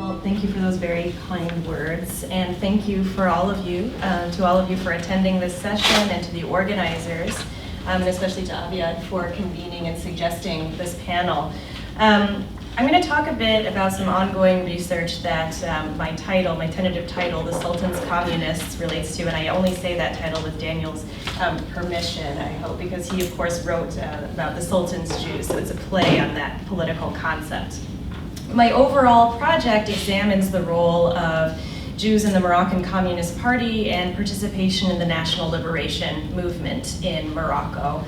Well, thank you for those very kind words, and thank you for all of you, for attending this session, and to the organizers, and especially to Aviad for convening and suggesting this panel. I'm going to talk a bit about some ongoing research that my tentative title, The Sultan's Communists, relates to, and I only say that title with Daniel's permission, I hope, because he, of course, wrote about the Sultan's Jews, so it's a play on that political concept. My overall project examines the role of Jews in the Moroccan Communist Party and participation in the national liberation movement in Morocco.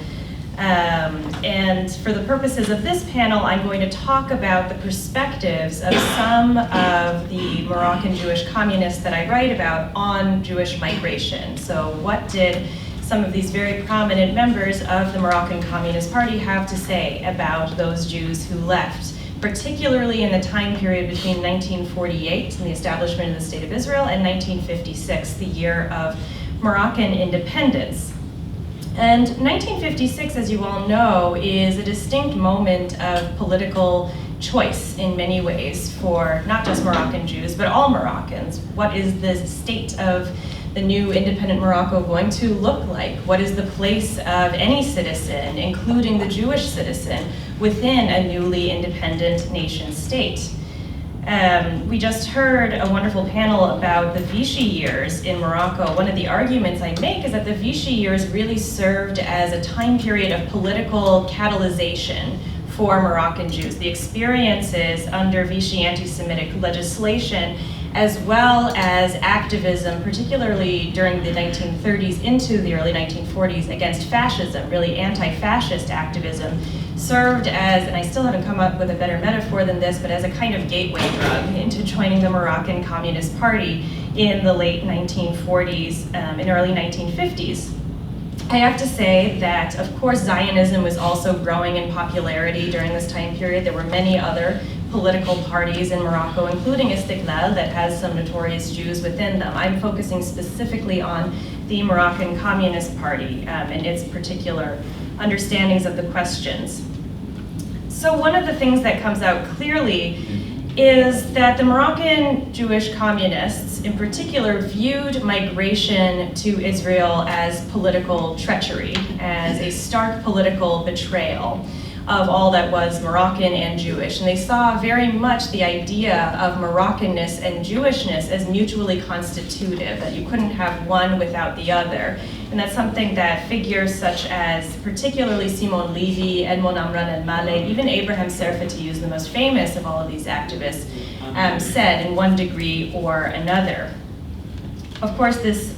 And for the purposes of this panel, I'm going to talk about the perspectives of some of the Moroccan Jewish communists that I write about on Jewish migration. So what did some of these very prominent members of the Moroccan Communist Party have to say about those Jews who left, particularly in the time period between 1948 and the establishment of the State of Israel and 1956, the year of Moroccan independence. And 1956, as you all know, is a distinct moment of political choice in many ways for not just Moroccan Jews, but all Moroccans. What is the state of the new independent Morocco going to look like? What is the place of any citizen, including the Jewish citizen, within a newly independent nation state? We just heard a wonderful panel about the Vichy years in Morocco. One of the arguments I make is that the Vichy years really served as a time period of political catalyzation for Moroccan Jews. The experiences under Vichy anti-Semitic legislation, as well as activism, particularly during the 1930s into the early 1940s against fascism, really anti-fascist activism, served as, and I still haven't come up with a better metaphor than this, but as a kind of gateway drug into joining the Moroccan Communist Party in the late 1940s and early 1950s. I have to say that, of course, Zionism was also growing in popularity during this time period. There were many other political parties in Morocco, including Istiqlal, that has some notorious Jews within them. I'm focusing specifically on the Moroccan Communist Party and its particular understandings of the questions. So one of the things that comes out clearly is that the Moroccan Jewish communists, in particular, viewed migration to Israel as political treachery, as a stark political betrayal of all that was Moroccan and Jewish. And they saw very much the idea of Moroccanness and Jewishness as mutually constitutive, that you couldn't have one without the other. And that's something that figures such as particularly Simon Levy, Edmond Amran el-Malek, even Abraham Serfati, who's the most famous of all of these activists, said in one degree or another. Of course, this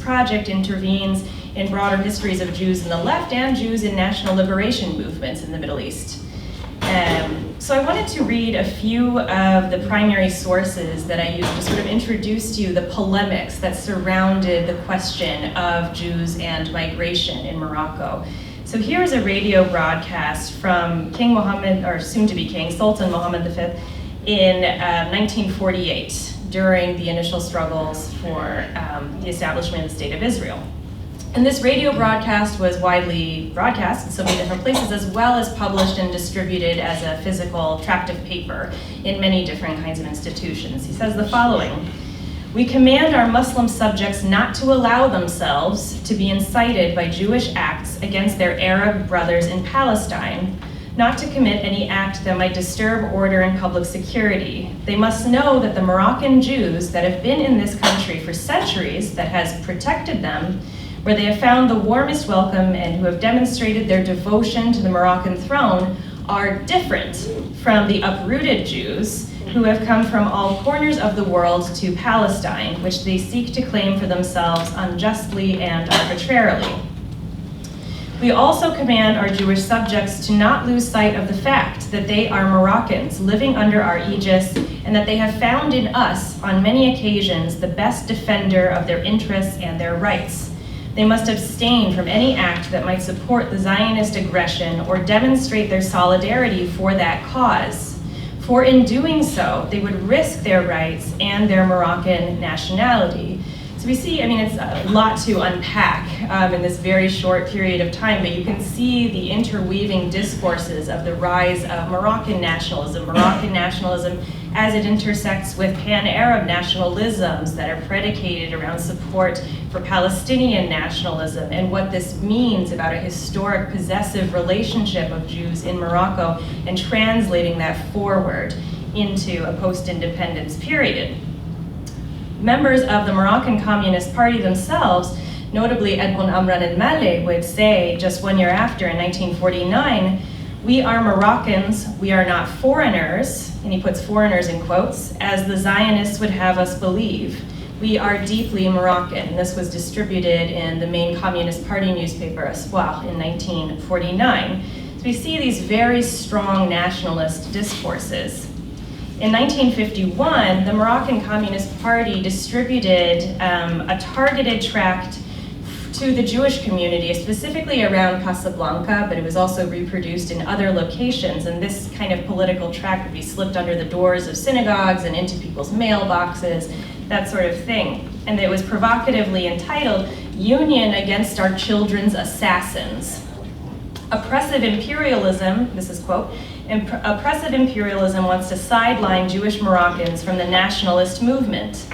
project intervenes in broader histories of Jews in the left and Jews in national liberation movements in the Middle East. So I wanted to read a few of the primary sources that I used to sort of introduce to you the polemics that surrounded the question of Jews and migration in Morocco. So here's a radio broadcast from King Mohammed, or soon-to-be King, Sultan Mohammed V, in 1948, during the initial struggles for the establishment of the State of Israel. And this radio broadcast was widely broadcast in so many different places, as well as published and distributed as a physical tractive paper in many different kinds of institutions. He says the following: "We command our Muslim subjects not to allow themselves to be incited by Jewish acts against their Arab brothers in Palestine, not to commit any act that might disturb order and public security. They must know that the Moroccan Jews that have been in this country for centuries, that has protected them, where they have found the warmest welcome and who have demonstrated their devotion to the Moroccan throne, are different from the uprooted Jews who have come from all corners of the world to Palestine, which they seek to claim for themselves unjustly and arbitrarily. We also command our Jewish subjects to not lose sight of the fact that they are Moroccans living under our aegis, and that they have found in us, on many occasions, the best defender of their interests and their rights. They must abstain from any act that might support the Zionist aggression or demonstrate their solidarity for that cause. For in doing so, they would risk their rights and their Moroccan nationality." So we see, it's a lot to unpack in this very short period of time, but you can see the interweaving discourses of the rise of Moroccan nationalism as it intersects with pan-Arab nationalisms that are predicated around support for Palestinian nationalism, and what this means about a historic possessive relationship of Jews in Morocco, and translating that forward into a post-independence period. Members of the Moroccan Communist Party themselves, notably Edmond Amran el-Maleh, would say just 1 year after, in 1949, "We are Moroccans, we are not foreigners," and he puts foreigners in quotes, "as the Zionists would have us believe. We are deeply Moroccan." And this was distributed in the main Communist Party newspaper, Espoir, in 1949. So we see these very strong nationalist discourses. In 1951, the Moroccan Communist Party distributed a targeted tract to the Jewish community, specifically around Casablanca, but it was also reproduced in other locations. And this kind of political tract would be slipped under the doors of synagogues and into people's mailboxes, that sort of thing. And it was provocatively entitled, "Union Against Our Children's Assassins." Oppressive imperialism, this is quote, "Oppressive imperialism wants to sideline Jewish Moroccans from the nationalist movement,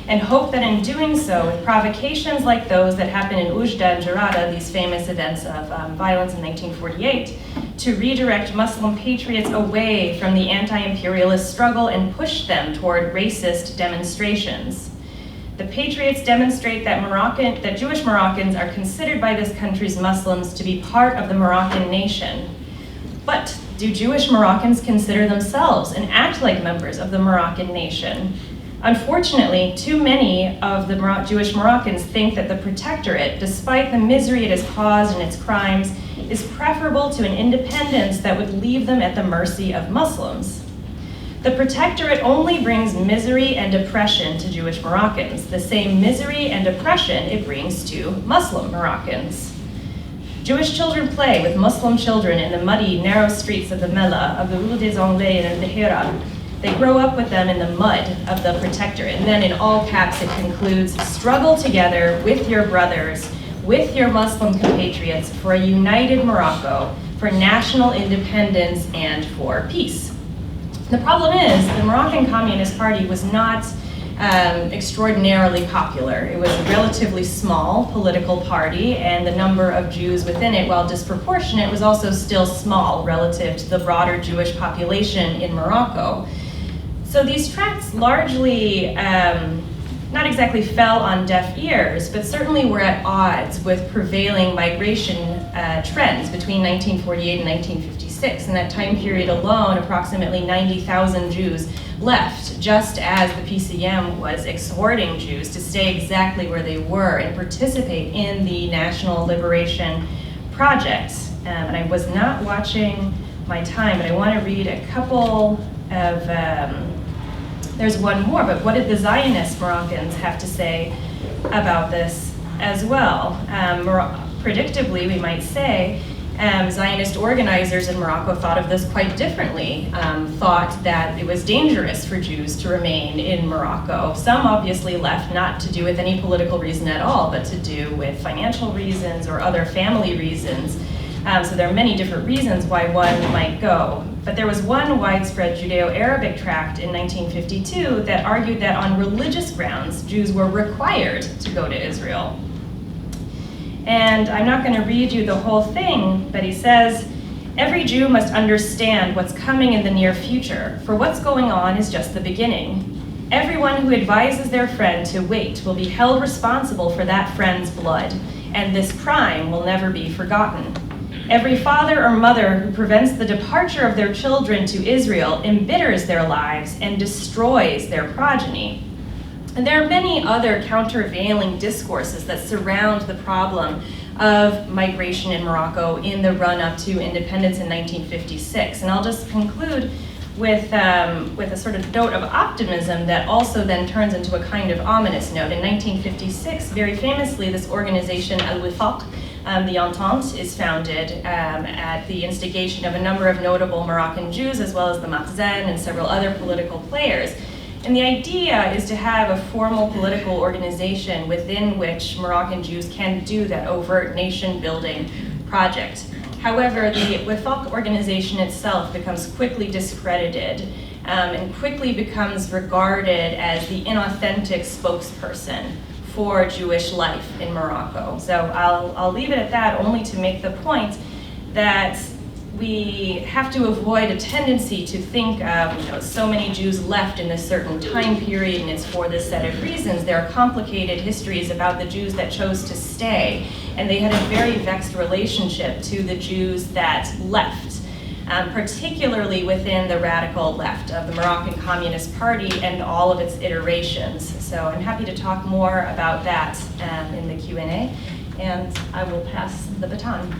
and hope that in doing so, with provocations like those that happened in Oujda and Jarada, these famous events of violence in 1948, to redirect Muslim patriots away from the anti-imperialist struggle and push them toward racist demonstrations. The patriots demonstrate that Jewish Moroccans are considered by this country's Muslims to be part of the Moroccan nation. But do Jewish Moroccans consider themselves and act like members of the Moroccan nation? Unfortunately, too many of the Jewish Moroccans think that the protectorate, despite the misery it has caused and its crimes, is preferable to an independence that would leave them at the mercy of Muslims. The protectorate only brings misery and oppression to Jewish Moroccans, the same misery and oppression it brings to Muslim Moroccans. Jewish children play with Muslim children in the muddy, narrow streets of the Mela, of the Rue des Anglais and the Hira. They grow up with them in the mud of the protectorate." And then in all caps it concludes, "Struggle together with your brothers, with your Muslim compatriots for a united Morocco, for national independence and for peace." The problem is, the Moroccan Communist Party was not extraordinarily popular. It was a relatively small political party, and the number of Jews within it, while disproportionate, was also still small relative to the broader Jewish population in Morocco. So these tracts largely, not exactly fell on deaf ears, but certainly were at odds with prevailing migration trends between 1948 and 1956. In that time period alone, approximately 90,000 Jews left, just as the PCM was exhorting Jews to stay exactly where they were and participate in the national liberation projects. And I was not watching my time, but I want to read a couple of, there's one more, but what did the Zionist Moroccans have to say about this as well? Predictably, we might say, Zionist organizers in Morocco thought of this quite differently, thought that it was dangerous for Jews to remain in Morocco. Some obviously left not to do with any political reason at all, but to do with financial reasons or other family reasons. So there are many different reasons why one might go. But there was one widespread Judeo-Arabic tract in 1952 that argued that on religious grounds, Jews were required to go to Israel. And I'm not going to read you the whole thing, but he says, "Every Jew must understand what's coming in the near future, for what's going on is just the beginning. Everyone who advises their friend to wait will be held responsible for that friend's blood, and this crime will never be forgotten. Every father or mother who prevents the departure of their children to Israel embitters their lives and destroys their progeny." And there are many other countervailing discourses that surround the problem of migration in Morocco in the run-up to independence in 1956. And I'll just conclude with a sort of note of optimism that also then turns into a kind of ominous note. In 1956, very famously, this organization, Al-Wifaq, the Entente, is founded at the instigation of a number of notable Moroccan Jews, as well as the Makhzen and several other political players. And the idea is to have a formal political organization within which Moroccan Jews can do that overt nation-building project. However, the Wefaq organization itself becomes quickly discredited and quickly becomes regarded as the inauthentic spokesperson for Jewish life in Morocco. So I'll leave it at that, only to make the point that we have to avoid a tendency to think of, so many Jews left in this certain time period and it's for this set of reasons. There are complicated histories about the Jews that chose to stay, and they had a very vexed relationship to the Jews that left, particularly within the radical left of the Moroccan Communist Party and all of its iterations. So I'm happy to talk more about that in the Q&A, and I will pass the baton.